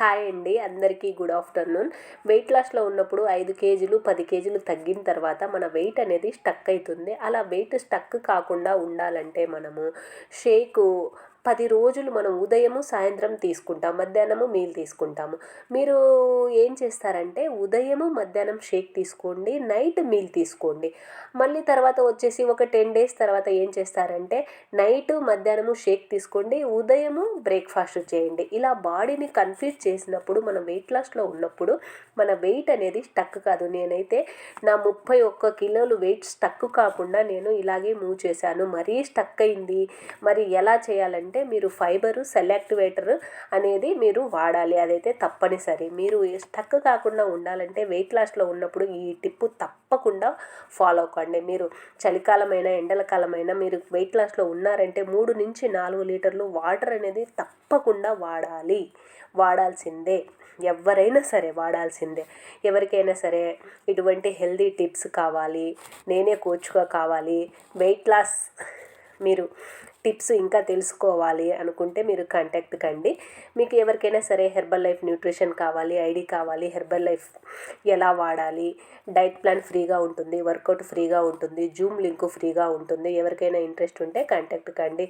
Hi అండి, అందరికీ good afternoon. Wait లాస్లో ఉన్నప్పుడు 5 కేజీలు 10 కేజీలు తగ్గిన తర్వాత మన వెయిట్ అనేది స్టక్ అవుతుంది. అలా వెయిట్ స్టక్ కాకుండా ఉండాలంటే మనము షేకు 10 రోజులు మనం ఉదయము సాయంత్రం తీసుకుంటాం, మధ్యాహ్నము మీల్ తీసుకుంటాము. మీరు ఏం చేస్తారంటే ఉదయము మధ్యాహ్నం షేక్ తీసుకోండి, నైట్ మీల్ తీసుకోండి. మళ్ళీ తర్వాత వచ్చేసి ఒక 10 డేస్ తర్వాత ఏం చేస్తారంటే నైట్ మధ్యాహ్నము షేక్ తీసుకోండి, ఉదయము బ్రేక్ఫాస్ట్ చేయండి. ఇలా బాడీని కన్ఫ్యూజ్ చేసినప్పుడు మనం వెయిట్ లాస్లో ఉన్నప్పుడు మన వెయిట్ అనేది స్టక్ కాదు. నేనైతే నా 31 కిలోలు వెయిట్ స్టక్ కాకుండా నేను ఇలాగే మూవ్ చేశాను. మరీ స్టక్ అయింది, మరి ఎలా చేయాలంటే మీరు ఫైబరు సెల్ యాక్టివేటర్ అనేది మీరు వాడాలి. అదైతే తప్పనిసరి. మీరు స్టక్ కాకుండా ఉండాలంటే వెయిట్ లాస్లో ఉన్నప్పుడు ఈ టిప్పు తప్పకుండా ఫాలో అవ్వండి. మీరు చలికాలమైనా ఎండల కాలమైనా మీరు వెయిట్ లాస్లో ఉన్నారంటే 3 నుంచి 4 లీటర్లు వాటర్ అనేది తప్పకుండా వాడాల్సిందే. ఎవరైనా సరే వాడాల్సిందే. ఎవరికైనా సరే ఇటువంటి హెల్దీ టిప్స్ కావాలి, నేనే కోచ్గా కావాలి, వెయిట్ లాస్ మీరు టిప్స్ ఇంకా తెలుసుకోవాలి అనుకుంటే మీరు కాంటాక్ట్ కండి. మీకు ఎవరికైనా సరే హెర్బల్ లైఫ్ న్యూట్రిషన్ కావాలి, ఐడి కావాలి, హెర్బల్ లైఫ్ ఎలా వాడాలి, డైట్ ప్లాన్ ఫ్రీగా ఉంటుంది, వర్కౌట్ ఫ్రీగా ఉంటుంది, జూమ్ లింక్ ఫ్రీగా ఉంటుంది. ఎవరికైనా ఇంట్రెస్ట్ ఉంటే కాంటాక్ట్ కండి.